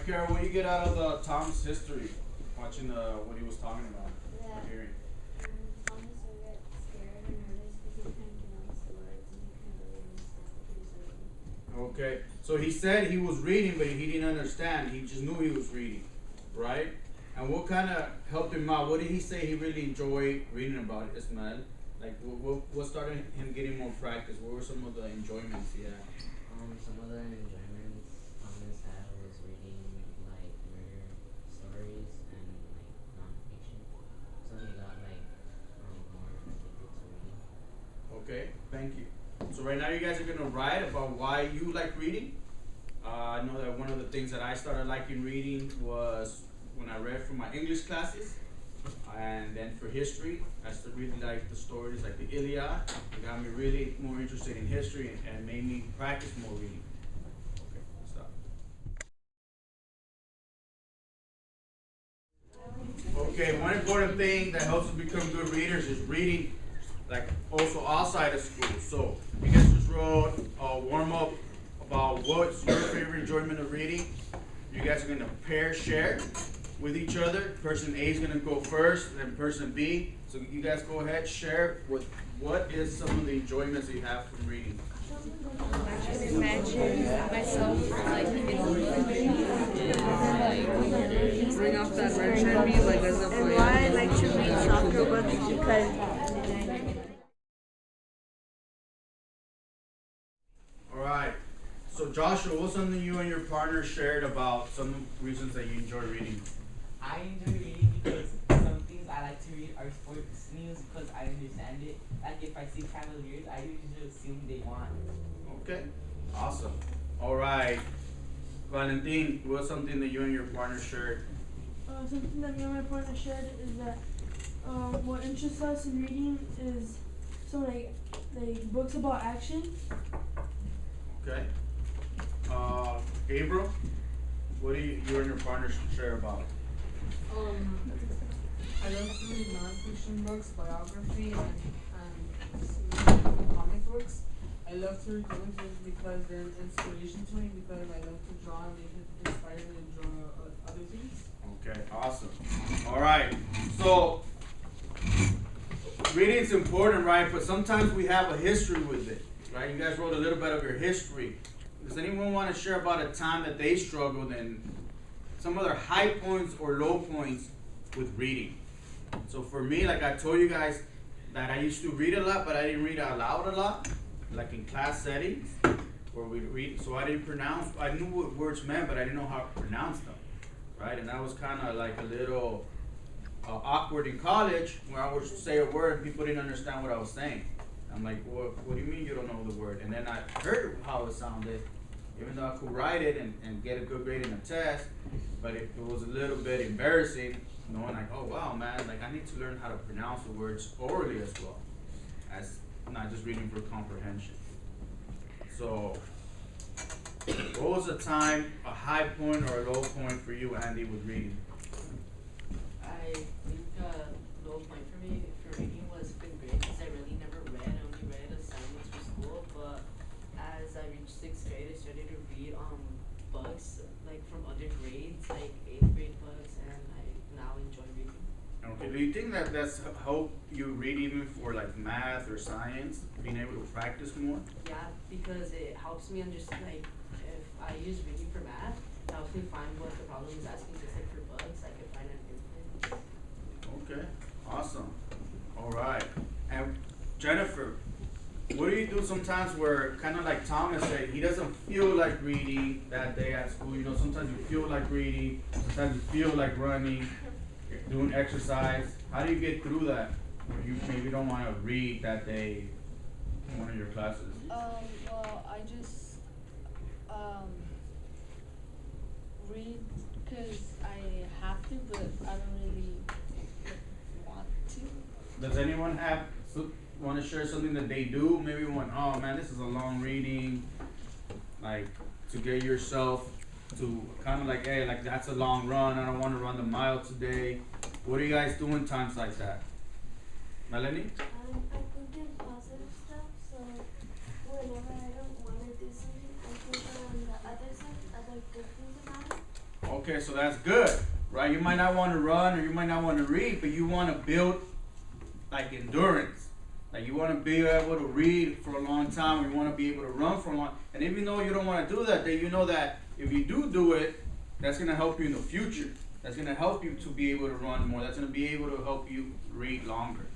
Kara, what do you get out of Tom's history? Watching what he was talking about, or hearing. Thomas will get scared or nervous because he couldn't pronounce the words and he couldn't really understand what he was reading. Okay, so he said he was reading, but he didn't understand. He just knew he was reading, right? And what kind of helped him out? What did he say he really enjoyed reading about, Ismael? Like, what started him getting more practice? What were some of the enjoyments he had? Some other enjoyments Thomas had was reading like murder stories and like nonfiction. So he got like more addicted to reading. Okay, thank you. So right now you guys are gonna write about why you like reading. I know that one of the things that I started liking reading was when I read for my English classes, and then for history, I still really like the stories like the Iliad. It got me really more interested in history and made me practice more reading. Okay, stop. Okay, one important thing that helps us become good readers is reading, like also outside of school. So you guys just wrote a warm up about what's your favorite enjoyment of reading. You guys are gonna pair share with each other. Person A is gonna go first, then person B. So you guys go ahead, share with what is some of the enjoyments that you have from reading. I just imagine myself like bring off that red shirt me like as a And why I like to read soccer books because All right. So Joshua, what's something you and your partner shared about some reasons that you enjoy reading? I enjoy reading because some things I like to read are sports news because I understand it. Like if I see Cavaliers, I usually assume they won. Okay. Awesome. All right. Valentin, what's something that you and your partner shared? something that me and my partner shared is that what interests us in reading is some like books about action. Okay. Gabriel, what do you and your partner share about? I love to read nonfiction books, biography, and comic books. I love to read comic books because they're an inspiration to me because I love to draw and they inspire me to draw other things. Okay, awesome. All right. So reading is important, right? But sometimes we have a history with it, right? You guys wrote a little bit of your history. Does anyone want to share about a time that they struggled and some of their high points or low points with reading? So for me, like I told you guys, that I used to read a lot, but I didn't read out loud a lot, like in class settings where we read. So I didn't pronounce. I knew what words meant, but I didn't know how to pronounce them, right? And that was kind of like a little awkward in college, where I would say a word and people didn't understand what I was saying. I'm like, what do you mean you don't know the word? And then I heard how it sounded, even though I could write it and get a good grade in a test, but it was a little bit embarrassing, knowing like, oh wow, man, like I need to learn how to pronounce the words orally as well, as not just reading for comprehension. So, what was a time, a high point or a low point for you, Andy, with reading? I think a low point for me for reading was fifth grade because I really never read. I only read assignments for school. But as I reached sixth grade, I started to read books like from other grades, like eighth grade books, and I now enjoy reading. Okay. Do you think that that's helped you read even for like math or science, being able to practice more? Yeah, because it helps me understand. Like if I use reading for math, it helps me find what the problem is asking. Just like for books, I can find an input. Okay, awesome. All right. And Jennifer, what do you do sometimes where, kind of like Thomas said, he doesn't feel like reading that day at school? You know, sometimes you feel like reading, sometimes you feel like running, doing exercise. How do you get through that when you maybe don't want to read that day in one of your classes? Well, I just read because I have to, but I don't really want to. Does anyone want to share something that they do? Maybe one, oh man, this is a long reading, like to get yourself to kind of like, hey, like that's a long run. I don't want to run the mile today. What do you guys do in times like that? Melanie? I think in positive stuff, so whenever I don't want to do something, I think on the other side, other good things about it. Okay, so that's good, right? You might not want to run or you might not want to read, but you want to build like endurance. Like you want to be able to read for a long time, or you want to be able to run for a long. And even though you don't want to do that, then you know that if you do it, that's gonna help you in the future. That's gonna help you to be able to run more. That's gonna be able to help you read longer.